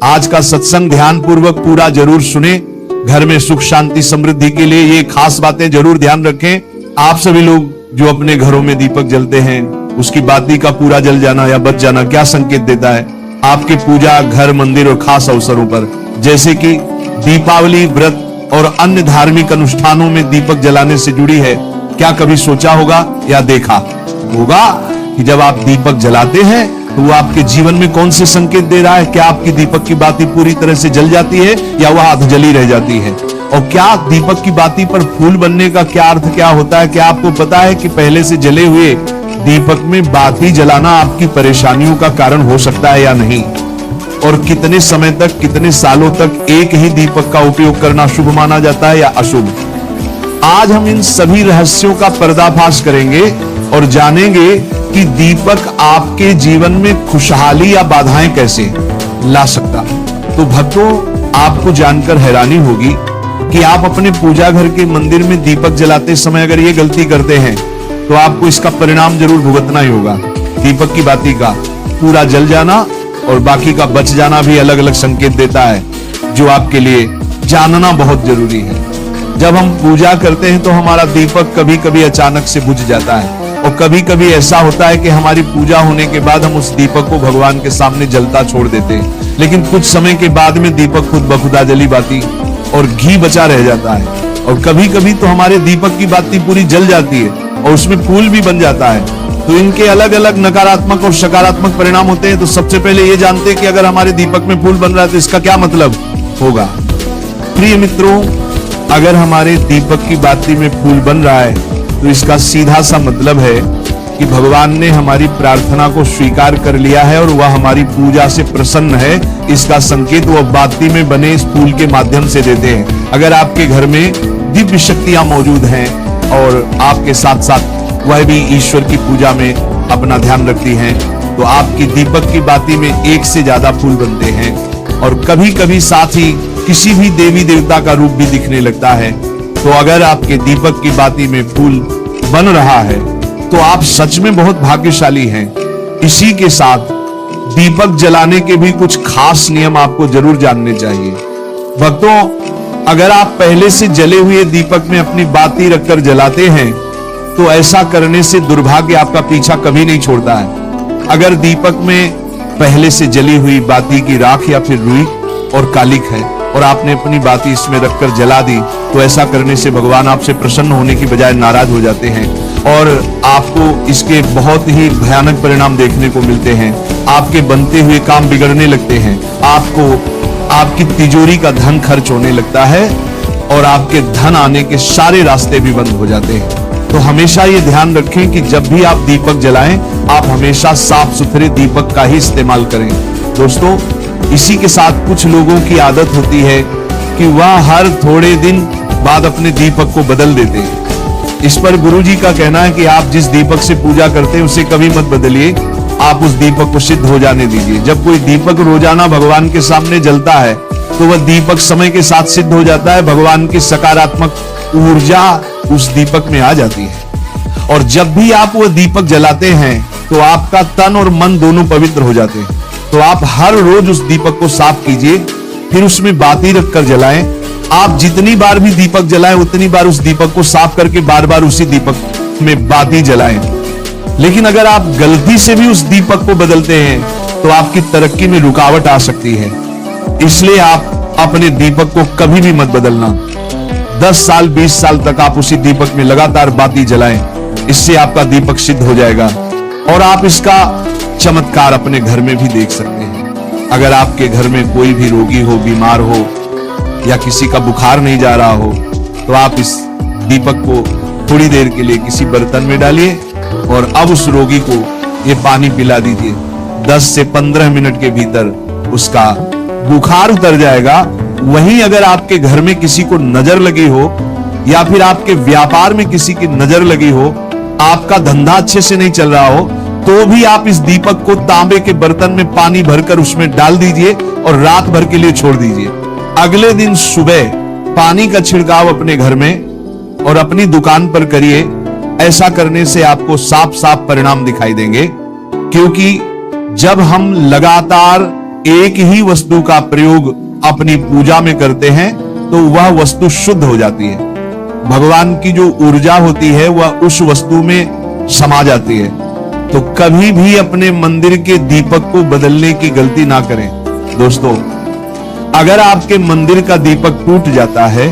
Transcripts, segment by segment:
आज का सत्संग ध्यान पूर्वक पूरा जरूर सुने। घर में सुख शांति समृद्धि के लिए ये खास बातें जरूर ध्यान रखें। आप सभी लोग जो अपने घरों में दीपक जलते हैं, उसकी बाती का पूरा जल जाना या बच जाना क्या संकेत देता है? आपके पूजा, घर, मंदिर और खास अवसरों पर जैसे कि दीपावली, व्रत और अन्य धार्मिक अनुष्ठानों में दीपक जलाने से जुड़ी है। क्या कभी सोचा होगा या देखा होगा कि जब आप दीपक जलाते हैं तो वो आपके जीवन में कौन से संकेत दे रहा है? क्या आपकी दीपक की बाती पूरी तरह से जल जाती है या वह अधजली रह जाती है? और क्या दीपक की बाती पर फूल बनने का क्या अर्थ क्या होता है? क्या आपको पता है कि पहले से जले हुए दीपक में बाती जलाना आपकी परेशानियों का कारण हो सकता है या नहीं? और कितने समय तक, कितने सालों तक एक ही दीपक का उपयोग करना शुभ माना जाता है या अशुभ? आज हम इन सभी रहस्यों का पर्दाफाश करेंगे और जानेंगे कि दीपक आपके जीवन में खुशहाली या बाधाएं कैसे ला सकता। तो भक्तों, आपको जानकर हैरानी होगी कि आप अपने पूजा घर के मंदिर में दीपक जलाते समय अगर ये गलती करते हैं तो आपको इसका परिणाम जरूर भुगतना ही होगा। दीपक की बाती का पूरा जल जाना और बाकी का बच जाना भी अलग अलग संकेत देता है, जो आपके लिए जानना बहुत जरूरी है। जब हम पूजा करते हैं तो हमारा दीपक कभी कभी अचानक से बुझ जाता है और कभी कभी ऐसा होता है कि हमारी पूजा होने के बाद हम उस दीपक को भगवान के सामने जलता छोड़ देते हैं, लेकिन कुछ समय के बाद में दीपक खुद बखुदा जली बाती और घी बचा रह जाता है। और कभी कभी तो हमारे दीपक की बाती पूरी जल जाती है और उसमें फूल भी बन जाता है। तो इनके अलग अलग नकारात्मक और सकारात्मक परिणाम होते हैं। तो सबसे पहले ये जानते हैं कि अगर हमारे दीपक में फूल बन रहा है तो इसका क्या मतलब होगा। प्रिय मित्रों, अगर हमारे दीपक की बाती में फूल बन रहा है तो इसका सीधा सा मतलब है कि भगवान ने हमारी प्रार्थना को स्वीकार कर लिया है और वह हमारी पूजा से प्रसन्न है। इसका संकेत वह बाती में बने इस फूल के माध्यम से देते हैं। अगर आपके घर में दिव्य शक्तियां मौजूद हैं और आपके साथ साथ वह भी ईश्वर की पूजा में अपना ध्यान रखती हैं, तो आपकी दीपक की बाती में एक से ज्यादा फूल बनते हैं और कभी कभी साथ ही किसी भी देवी देवता का रूप भी दिखने लगता है। तो अगर आपके दीपक की बाती में फूल बन रहा है तो आप सच में बहुत भाग्यशाली हैं। इसी के साथ दीपक जलाने के भी कुछ खास नियम आपको जरूर जानने चाहिए। भक्तों, अगर आप पहले से जले हुए दीपक में अपनी बाती रखकर जलाते हैं तो ऐसा करने से दुर्भाग्य आपका पीछा कभी नहीं छोड़ता है। अगर दीपक में पहले से जली हुई बाती की राख या फिर रुई और कालिक है और आपने अपनी बाती इसमें रखकर जला दी तो ऐसा करने से भगवान आपसे प्रसन्न होने की बजाय नाराज हो जाते हैं और आपको इसके बहुत ही भयानक परिणाम देखने को मिलते हैं। आपके बनते हुए काम बिगड़ने लगते हैं, आपको आपकी तिजोरी का धन खर्च होने लगता है और आपके धन आने के सारे रास्ते भी बंद हो जाते हैं। तो हमेशा ये ध्यान रखें कि जब भी आप दीपक जलाएं, आप हमेशा साफ सुथरे दीपक का ही इस्तेमाल करें। दोस्तों, इसी के साथ कुछ लोगों की आदत होती है कि वह हर थोड़े दिन बाद अपने दीपक को बदल देते हैं। इस पर गुरुजी का कहना है कि आप जिस दीपक से पूजा करते हैं उसे कभी मत बदलिए, आप उस दीपक को सिद्ध हो जाने दीजिए। जब कोई दीपक रोजाना भगवान के सामने जलता है तो वह दीपक समय के साथ सिद्ध हो जाता है। भगवान की सकारात्मक ऊर्जा उस दीपक में आ जाती है और जब भी आप वह दीपक जलाते हैं तो आपका तन और मन दोनों पवित्र हो जाते हैं। तो आप हर रोज उस दीपक को साफ कीजिए, फिर उसमें बाती रखकर जलाएं। आप जितनी बार भी दीपक जलाएं उतनी बार उस दीपक को साफ करके बार बार उसी दीपक में बाती जलाएं। लेकिन अगर आप गलती से भी उस दीपक को बदलते हैं तो आपकी तरक्की में रुकावट आ सकती है। इसलिए आप अपने दीपक को कभी भी मत बदलना। 10 साल 20 साल तक आप उसी दीपक में लगातार बाती जलाएं, इससे आपका दीपक सिद्ध हो जाएगा और आप इसका चमत्कार अपने घर में भी देख सकते हैं। अगर आपके घर में कोई भी रोगी हो, बीमार हो या किसी का बुखार नहीं जा रहा हो तो आप इस दीपक को थोड़ी देर के लिए किसी बर्तन में डालिए और अब उस रोगी को ये पानी पिला दीजिए। 10 से 15 मिनट के भीतर उसका बुखार उतर जाएगा। वहीं अगर आपके घर में किसी को नजर लगी हो या फिर आपके व्यापार में किसी की नजर लगी हो, आपका धंधा अच्छे से नहीं चल रहा हो, तो भी आप इस दीपक को तांबे के बर्तन में पानी भरकर उसमें डाल दीजिए और रात भर के लिए छोड़ दीजिए। अगले दिन सुबह पानी का छिड़काव अपने घर में और अपनी दुकान पर करिए। ऐसा करने से आपको साफ साफ परिणाम दिखाई देंगे, क्योंकि जब हम लगातार एक ही वस्तु का प्रयोग अपनी पूजा में करते हैं तो वह वस्तु शुद्ध हो जाती है। भगवान की जो ऊर्जा होती है वह उस वस्तु में समा जाती है। तो कभी भी अपने मंदिर के दीपक को बदलने की गलती ना करें। दोस्तों, अगर आपके मंदिर का दीपक टूट जाता है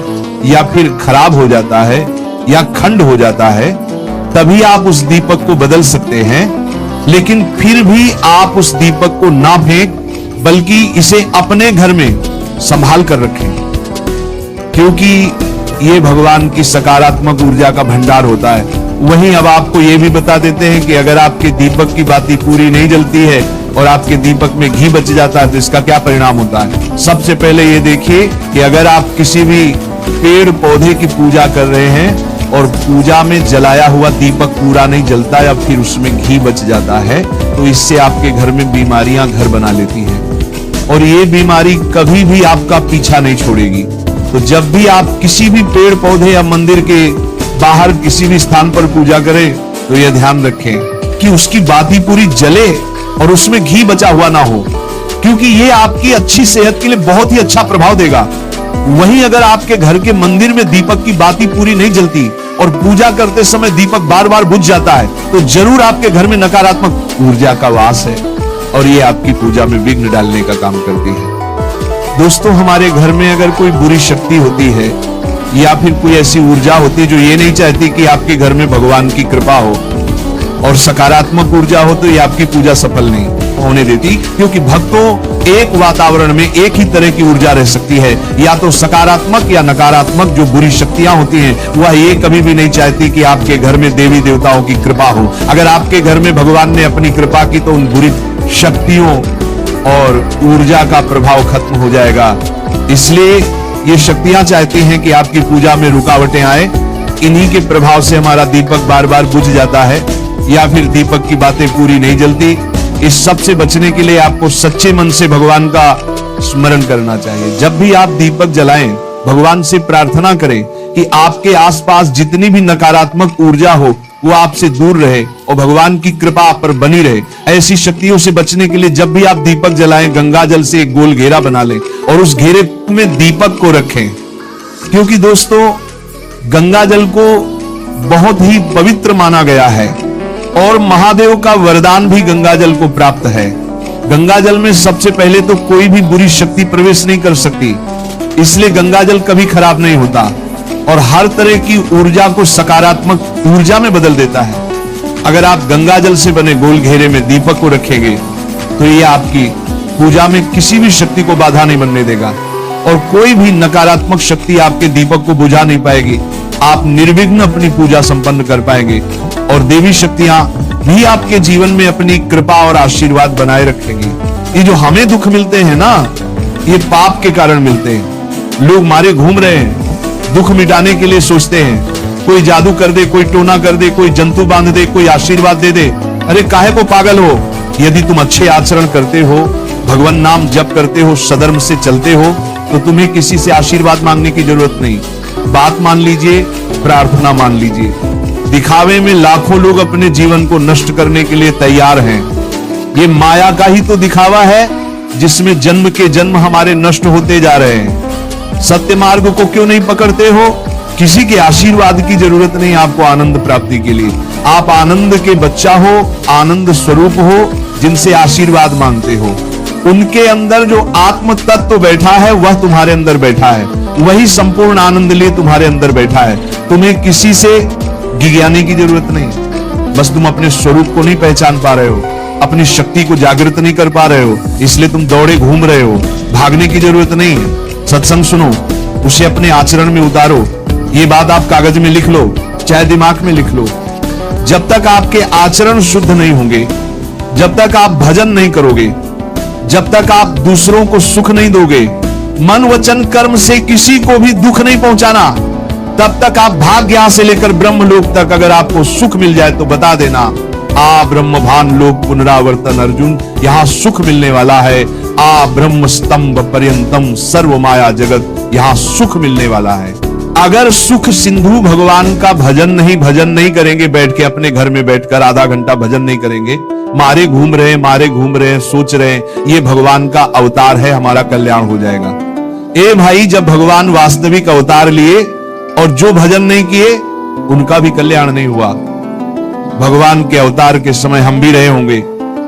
या फिर खराब हो जाता है या खंड हो जाता है, तभी आप उस दीपक को बदल सकते हैं। लेकिन फिर भी आप उस दीपक को ना फेंक, बल्कि इसे अपने घर में संभाल कर रखें, क्योंकि ये भगवान की सकारात्मक ऊर्जा का भंडार होता है। वहीं अब आपको ये भी बता देते हैं कि अगर आपके दीपक की बाती पूरी नहीं जलती है और आपके दीपक में घी बच जाता है तो इसका क्या परिणाम होता है। सबसे पहले ये देखिए कि अगर आप किसी भी पेड़ पौधे की पूजा कर रहे हैं और पूजा में जलाया हुआ दीपक पूरा नहीं जलता या फिर उसमें घी बच जाता है, तो इससे आपके घर में बीमारियां घर बना लेती हैं और ये बीमारी कभी भी आपका पीछा नहीं छोड़ेगी। तो जब भी आप किसी भी पेड़ पौधे या मंदिर के बाहर किसी भी स्थान पर पूजा करें तो यह ध्यान रखें कि उसकी बाती पूरी जले और उसमें घी बचा हुआ ना हो, क्योंकि ये आपकी अच्छी सेहत के लिए बहुत ही अच्छा प्रभाव देगा। वहीं अगर आपके घर के मंदिर में दीपक की बाती पूरी नहीं जलती और पूजा करते समय दीपक बार बार बुझ जाता है, तो जरूर आपके घर में नकारात्मक ऊर्जा का वास है और ये आपकी पूजा में विघ्न डालने का काम करती है। दोस्तों, हमारे घर में अगर कोई बुरी शक्ति होती है या फिर कोई ऐसी ऊर्जा होती है जो ये नहीं चाहती कि आपके घर में भगवान की कृपा हो और सकारात्मक ऊर्जा हो, तो ये आपकी पूजा सफल नहीं होने देती, क्योंकि भक्तों एक वातावरण में एक ही तरह की ऊर्जा रह सकती है, या तो सकारात्मक या नकारात्मक। जो बुरी शक्तियां होती हैं वह ये कभी भी नहीं चाहती कि आपके घर में देवी देवताओं की कृपा हो। अगर आपके घर में भगवान ने अपनी कृपा की तो उन बुरी शक्तियों और ऊर्जा का प्रभाव खत्म हो जाएगा। इसलिए ये शक्तियां चाहती हैं कि आपकी पूजा में रुकावटें आए। इन्हीं के प्रभाव से हमारा दीपक बार बार बुझ जाता है या फिर दीपक की बातें पूरी नहीं जलती। इस सब से बचने के लिए आपको सच्चे मन से भगवान का स्मरण करना चाहिए। जब भी आप दीपक जलाएं, भगवान से प्रार्थना करें कि आपके आसपास जितनी भी नकारात्मक ऊर्जा हो वो आपसे दूर रहे और भगवान की कृपा आप पर बनी रहे। ऐसी शक्तियों से बचने के लिए जब भी आप दीपक जलाएं, गंगा जल से एक गोल घेरा बना लें और उस घेरे में दीपक को रखें, क्योंकि दोस्तों गंगा जल को बहुत ही पवित्र माना गया है और महादेव का वरदान भी गंगा जल को प्राप्त है। गंगा जल में सबसे पहले तो कोई भी बुरी शक्ति प्रवेश नहीं कर सकती, इसलिए गंगा जल कभी खराब नहीं होता और हर तरह की ऊर्जा को सकारात्मक ऊर्जा में बदल देता है। अगर आप गंगा जल से बने गोल घेरे में दीपक को रखेंगे तो ये आपकी पूजा में किसी भी शक्ति को बाधा नहीं बनने देगा और कोई भी नकारात्मक शक्ति आपके दीपक को बुझा नहीं पाएगी। आप निर्विघ्न अपनी पूजा संपन्न कर पाएंगे और देवी शक्तियां भी आपके जीवन में अपनी कृपा और आशीर्वाद बनाए रखेंगी। ये जो हमें दुख मिलते हैं ना, ये पाप के कारण मिलते हैं। लोग मारे घूम रहे हैं, दुख मिटाने के लिए सोचते हैं कोई जादू कर दे, कोई टोना कर दे, कोई जंतु बांध दे, कोई आशीर्वाद दे दे। अरे काहे को पागल हो? यदि तुम अच्छे आचरण करते हो, भगवान नाम जप करते हो, सधर्म से चलते हो, तो तुम्हें किसी से आशीर्वाद मांगने की जरूरत नहीं। बात मान लीजिए, प्रार्थना मान लीजिए। दिखावे में लाखों लोग अपने जीवन को नष्ट करने के लिए तैयार हैं। ये माया का ही तो दिखावा है जिसमें जन्म के जन्म हमारे नष्ट होते जा रहे हैं। सत्य मार्ग को क्यों नहीं पकड़ते हो? किसी के आशीर्वाद की जरूरत नहीं आपको आनंद प्राप्ति के लिए। आप आनंद के बच्चा हो, आनंद स्वरूप हो, जिनसे आशीर्वाद मांगते हो। उनके अंदर जो आत्म तत्व बैठा है वह तुम्हारे अंदर बैठा है, वही संपूर्ण आनंद लिए तुम्हारे अंदर बैठा है। तुम्हें किसी से गिज्ञाने की जरूरत नहीं। बस तुम अपने स्वरूप को नहीं पहचान पा रहे हो, अपनी शक्ति को जागृत नहीं कर पा रहे हो, इसलिए तुम दौड़े घूम रहे हो। भागने की जरूरत नहीं है। सत्संग सुनो, उसे अपने आचरण में उतारो। ये बात आप कागज में लिख लो, चाहे दिमाग में लिख लो। जब तक आपके आचरण शुद्ध नहीं होंगे, जब तक आप भजन नहीं करोगे, जब तक आप दूसरों को सुख नहीं दोगे, मन वचन कर्म से किसी को भी दुख नहीं पहुंचाना, तब तक आप भाग्य यहां से लेकर ब्रह्मलोक तक अगर आपको सुख मिल जाए तो बता देना, आ ब्रह्मभान लोक पुनरावर्तन अर्जुन, यहां सुख मिलने वाला है। आ ब्रह्म स्तंभ पर्यंतम सर्व माया जगत, यहां सुख मिलने वाला है। अगर सुख सिंधु भगवान का भजन नहीं करेंगे, बैठ के अपने घर में बैठकर आधा घंटा भजन नहीं करेंगे, मारे घूम रहे हैं, सोच रहे हैं ये भगवान का अवतार है, हमारा कल्याण हो जाएगा। ए भाई, जब भगवान वास्तविक अवतार लिए और जो भजन नहीं किए उनका भी कल्याण नहीं हुआ। भगवान के अवतार के समय हम भी रहे होंगे,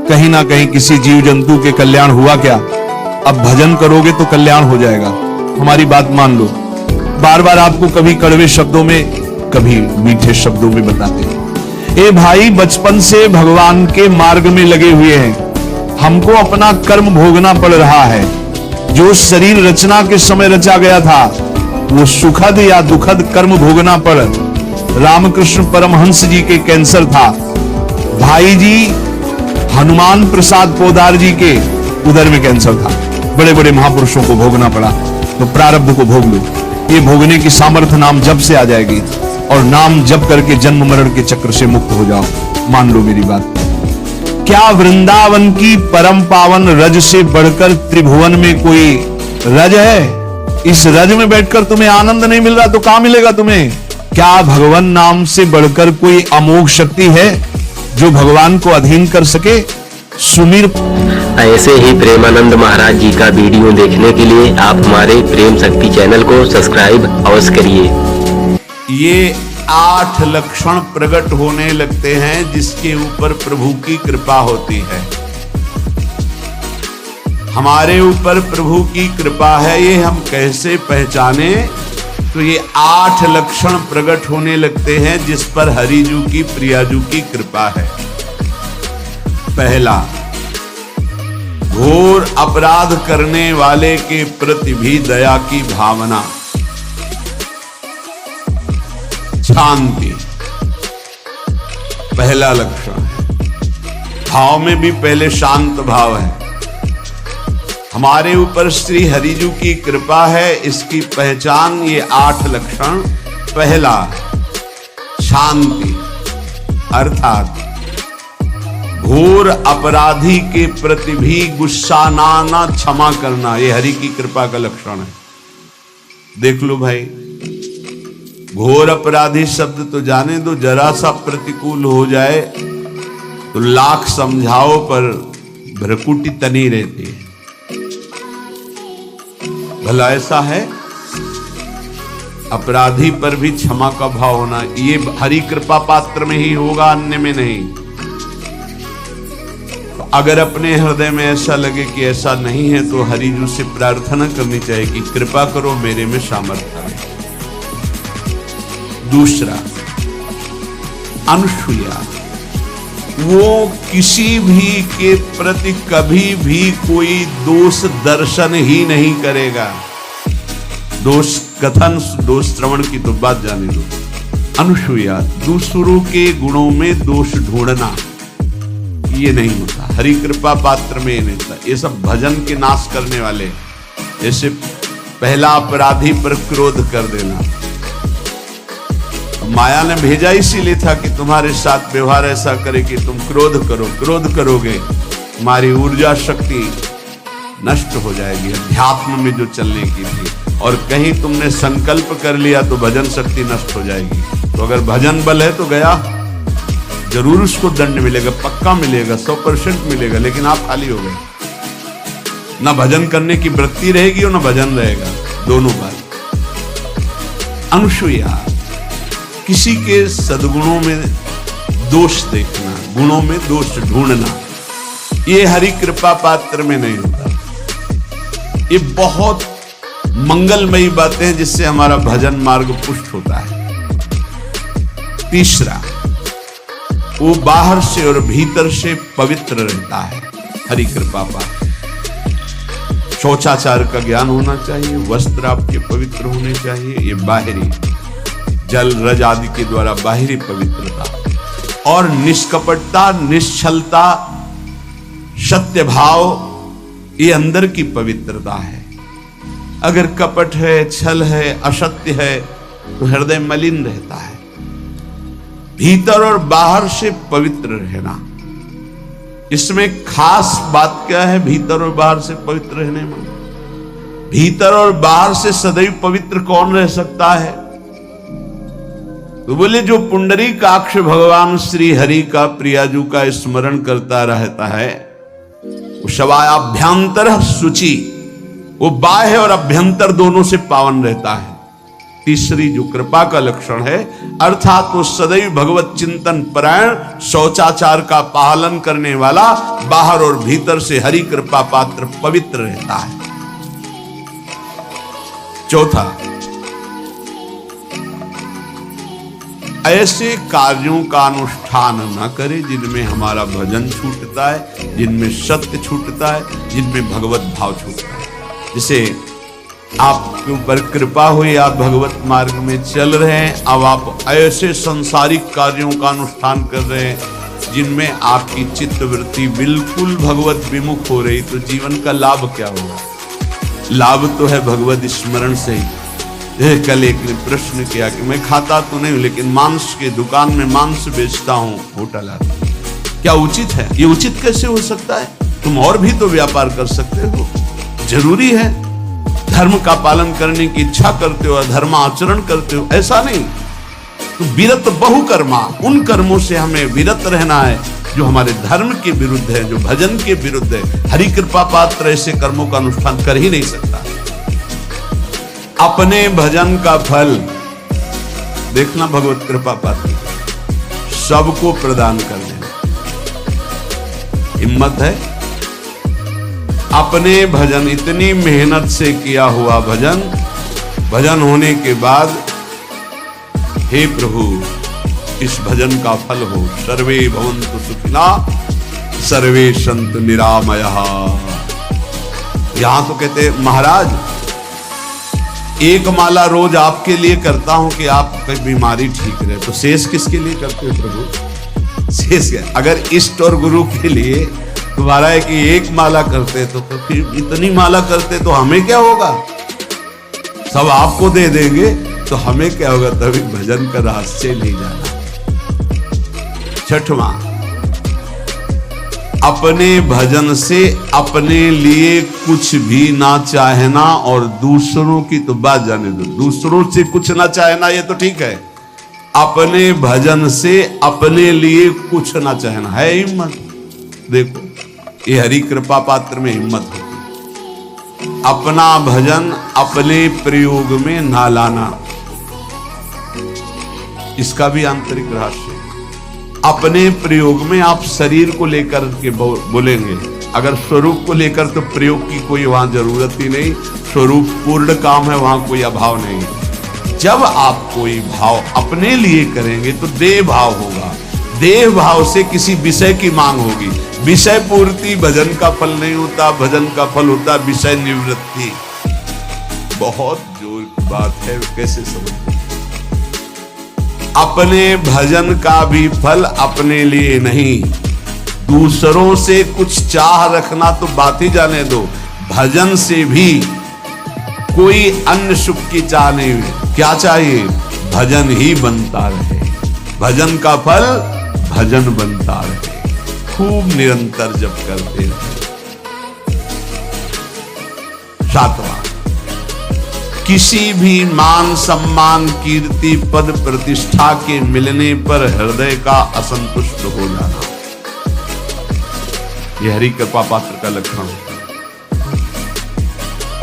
कहीं ना कहीं किसी जीव जंतु के कल्याण हुआ क्या? अब भजन करोगे तो कल्याण हो जाएगा, हमारी बात मान लो। बार बार आपको कभी कड़वे शब्दों में, कभी मीठे शब्दों में बताते हैं। ए भाई, बचपन से भगवान के मार्ग में लगे हुए हैं, हमको अपना कर्म भोगना पड़ रहा है। जो शरीर रचना के समय रचा गया था वो सुखद या दुखद कर्म भोगना पड़। रामकृष्ण परमहंस जी के कैंसर था, भाई जी हनुमान प्रसाद पोदार जी के उदर में कैंसर था, बड़े बड़े महापुरुषों को भोगना पड़ा। तो प्रारब्ध को भोग लो, ये भोगने की सामर्थ्य नाम जप से आ जाएगी और नाम जप करके जन्म मरण के चक्र से मुक्त हो जाओ। मान लो मेरी बात। क्या वृंदावन की परम पावन रज से बढ़कर त्रिभुवन में कोई रज है? इस रज में बैठकर तुम्हें आनंद नहीं मिल रहा तो कहां मिलेगा तुम्हें? क्या भगवान नाम से बढ़कर कोई अमोघ शक्ति है जो भगवान को अधीन कर सके? सुमीर। ऐसे ही प्रेमानंद महाराज जी का वीडियो देखने के लिए आप हमारे प्रेम शक्ति चैनल को सब्सक्राइब अवश्य करिए। ये 8 लक्षण प्रकट होने लगते हैं जिसके ऊपर प्रभु की कृपा होती है। हमारे ऊपर प्रभु की कृपा है, ये हम कैसे पहचाने? तो ये 8 लक्षण प्रकट होने लगते हैं जिस पर हरिजू की, प्रियाजू की कृपा है। पहला, घोर अपराध करने वाले के प्रति भी दया की भावना, शांति पहला लक्षण है। भाव में भी पहले शांत भाव है। हमारे ऊपर श्री हरिजू की कृपा है, इसकी पहचान ये 8 लक्षण। पहला, शांति, अर्थात घोर अपराधी के प्रति भी गुस्सा ना क्षमा करना, ये हरि की कृपा का लक्षण है। देख लो भाई, घोर अपराधी शब्द तो जाने दो, जरा सा प्रतिकूल हो जाए तो लाख समझाओ पर भ्रकुटी तनी रहती है। भला ऐसा है? अपराधी पर भी क्षमा का भाव होना, ये हरि कृपा पात्र में ही होगा, अन्य में नहीं। तो अगर अपने हृदय में ऐसा लगे कि ऐसा नहीं है तो हरिजू से प्रार्थना करनी चाहिए कि कृपा करो, मेरे में सामर्थ्य है। दूसरा, अनुसूया, वो किसी भी के प्रति कभी भी कोई दोष दर्शन ही नहीं करेगा। दोष कथन, दोष श्रवण की तो बात जाने दो। अनुसूया, दूसरों के गुणों में दोष ढूंढना, ये नहीं होता। हरि कृपा पात्र में नहीं होता। ये सब भजन के नाश करने वाले। जैसे पहला अपराधी पर क्रोध कर देना, माया ने भेजा इसीलिए था कि तुम्हारे साथ व्यवहार ऐसा करे कि तुम क्रोध करो। क्रोध करोगे तुम्हारी ऊर्जा शक्ति नष्ट हो जाएगी, अध्यात्म में जो चलने की थी। और कहीं तुमने संकल्प कर लिया तो भजन शक्ति नष्ट हो जाएगी। तो अगर भजन बल है तो गया, जरूर उसको दंड मिलेगा, पक्का मिलेगा, 100% मिलेगा, लेकिन आप खाली हो गए। ना भजन करने की वृत्ति रहेगी और ना भजन रहेगा, दोनों बात। अनुसूया, किसी के सद्गुणों में दोष देखना, गुणों में दोष ढूंढना, ये हरि कृपा पात्र में नहीं होता। ये बहुत मंगलमयी बातें हैं जिससे हमारा भजन मार्ग पुष्ट होता है। तीसरा, वो बाहर से और भीतर से पवित्र रहता है, हरि कृपा पात्र। शौचाचार का ज्ञान होना चाहिए, वस्त्र आपके पवित्र होने चाहिए, ये बाहरी जल रज आदि के द्वारा बाहरी पवित्रता। और निष्कपटता, निश्चलता, सत्य भाव, ये अंदर की पवित्रता है। अगर कपट है, छल है, असत्य है तो हृदय मलिन रहता है। भीतर और बाहर से पवित्र रहना, इसमें खास बात क्या है? भीतर और बाहर से पवित्र रहने में, भीतर और बाहर से सदैव पवित्र कौन रह सकता है? तो बोले जो पुंडरीकाक्ष भगवान श्री हरि का प्रियाजू का स्मरण करता रहता है वो शवायाभ्यंतर शुचि, वो बाह्य और अभ्यंतर दोनों से पावन रहता है। तीसरी जो कृपा का लक्षण है अर्थात वो सदैव भगवत चिंतन परायण, शौचाचार का पालन करने वाला, बाहर और भीतर से हरि कृपा पात्र पवित्र रहता है। चौथा, ऐसे कार्यों का अनुष्ठान न करे जिनमें हमारा भजन छूटता है, जिनमें सत्य छूटता है, जिनमें भगवत भाव छूटता है। जैसे आपके ऊपर कृपा हुई, आप भगवत मार्ग में चल रहे हैं, अब आप ऐसे सांसारिक कार्यों का अनुष्ठान कर रहे हैं जिनमें आपकी चित्तवृत्ति बिल्कुल भगवत विमुख हो रही, तो जीवन का लाभ क्या होगा? लाभ तो है भगवत स्मरण से ही। कल एक ने प्रश्न किया कि मैं खाता तो नहीं लेकिन मांस के दुकान में मांस बेचता हूं, होटल आता, क्या उचित है? ये उचित कैसे हो सकता है? तुम और भी तो व्यापार कर सकते हो। जरूरी है धर्म का पालन करने की इच्छा करते हो, धर्माचरण करते हो, ऐसा नहीं। तो विरत बहुकर्मा, उन कर्मों से हमें विरत रहना है जो हमारे धर्म के विरुद्ध है, जो भजन के विरुद्ध है। हरि कृपा पात्र ऐसे कर्मों का अनुष्ठान कर ही नहीं सकता। अपने भजन का फल देखना भगवत कृपा पात्र सबको प्रदान कर देना, हिम्मत है। अपने भजन, इतनी मेहनत से किया हुआ भजन, भजन होने के बाद हे प्रभु इस भजन का फल हो, सर्वे भवन्तु सुखिना सर्वे सन्तु निरामयः। यहां तो कहते महाराज एक माला रोज आपके लिए करता हूं कि आपकी बीमारी ठीक रहे, तो शेष किसके लिए करते हो प्रभु? शेष क्या? अगर इष्ट और गुरु के लिए तुम्हारा है कि एक माला करते तो फिर इतनी माला करते तो हमें क्या होगा? सब आपको दे देंगे तो हमें क्या होगा? तभी भजन का रहस्य ले जाना। छठवां, अपने भजन से अपने लिए कुछ भी ना चाहना, और दूसरों की तो बात जाने दो, दूसरों से कुछ ना चाहना ये तो ठीक है, अपने भजन से अपने लिए कुछ ना चाहना है हिम्मत। देखो ये हरि कृपा पात्र में हिम्मत होती। अपना भजन अपने प्रयोग में ना लाना, इसका भी आंतरिक रहस्य। अपने प्रयोग में आप शरीर को लेकर के बोलेंगे, अगर स्वरूप को लेकर तो प्रयोग की कोई वहां जरूरत ही नहीं, स्वरूप पूर्ण काम है, वहां कोई अभाव नहीं। जब आप कोई भाव अपने लिए करेंगे तो देह भाव होगा, देह भाव से किसी विषय की मांग होगी। विषय पूर्ति भजन का फल नहीं होता, भजन का फल होता विषय निवृत्ति। बहुत जोर की बात है, कैसे समझते? अपने भजन का भी फल अपने लिए नहीं, दूसरों से कुछ चाह रखना तो बात ही जाने दो, भजन से भी कोई अन्य सुख की चाह नहीं हुई। क्या चाहिए? भजन ही बनता रहे, भजन का फल भजन बनता रहे, खूब निरंतर जप करते रहे। सातवां, किसी भी मान सम्मान कीर्ति पद प्रतिष्ठा के मिलने पर हृदय का असंतुष्ट हो जाना, यह हरि कृपा पात्र का लक्षण होता है।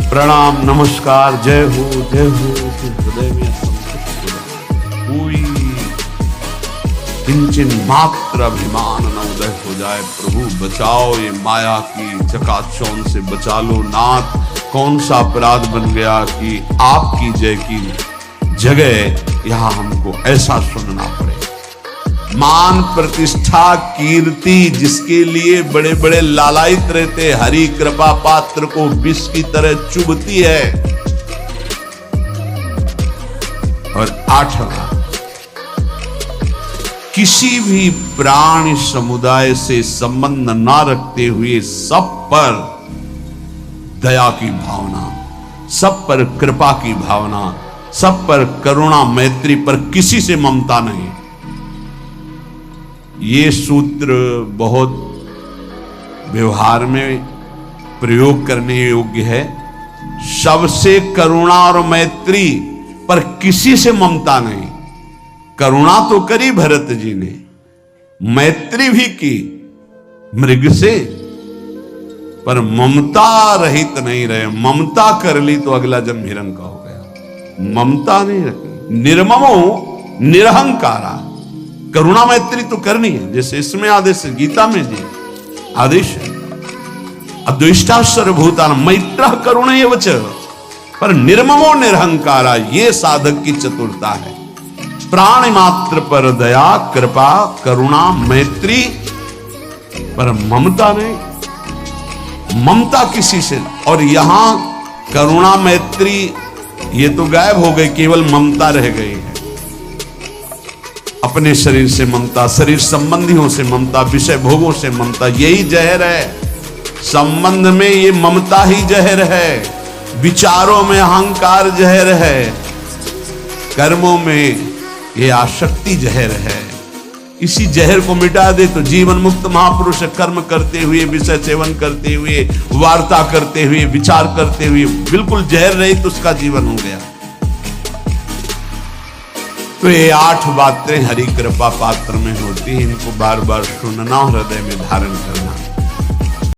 प्रणाम नमस्कार जय हो हृदय में असंतुष्ट हो जाना, कोई किंचन मात्र अभिमान न उदय हो जाए। प्रभु बचाओ, ये माया की चकाचौंध से बचा लो नाथ। कौन सा अपराध बन गया कि आपकी जय की जगह यहां हमको ऐसा सुनना पड़े। मान प्रतिष्ठा कीर्ति जिसके लिए बड़े बड़े लालायित रहते, हरि कृपा पात्र को विष की तरह चुभती है। और आठवां, किसी भी प्राणी समुदाय से संबंध ना रखते हुए सब पर दया की भावना, सब पर कृपा की भावना, सब पर करुणा मैत्री पर किसी से ममता नहीं। ये सूत्र बहुत व्यवहार में प्रयोग करने योग्य है। सबसे करुणा और मैत्री पर किसी से ममता नहीं। करुणा तो करी भरत जी ने, मैत्री भी की मृग से, पर ममता रहित नहीं रहे। ममता कर ली तो अगला जन्म हिरण का हो गया। ममता नहीं रखी। निर्ममो निरहंकारा। करुणा मैत्री तो करनी है, जैसे इसमें आदेश है, गीता में जी आदेश है, अद्वेष्टा सर्वभूतानां मैत्रः करुणैव च, पर निर्ममो निरहंकारा, ये साधक की चतुरता है। प्राणी मात्र पर दया, कृपा, करुणा, मैत्री, पर ममता नहीं। ममता किसी से, और यहां करुणा मैत्री ये तो गायब हो गई, केवल ममता रह गई है। अपने शरीर से ममता, शरीर संबंधियों से ममता, विषय भोगों से ममता, यही जहर है। संबंध में ये ममता ही जहर है, विचारों में अहंकार जहर है, कर्मों में ये आसक्ति जहर है। इसी जहर को मिटा दे तो जीवन मुक्त महापुरुष कर्म करते हुए, विषय सेवन करते हुए, वार्ता करते हुए, विचार करते हुए, बिल्कुल जहर रहित उसका जीवन हो गया। तो ये 8 बातें हरि कृपा पात्र में होती हैं, इनको बार बार सुनना, हृदय में धारण करना।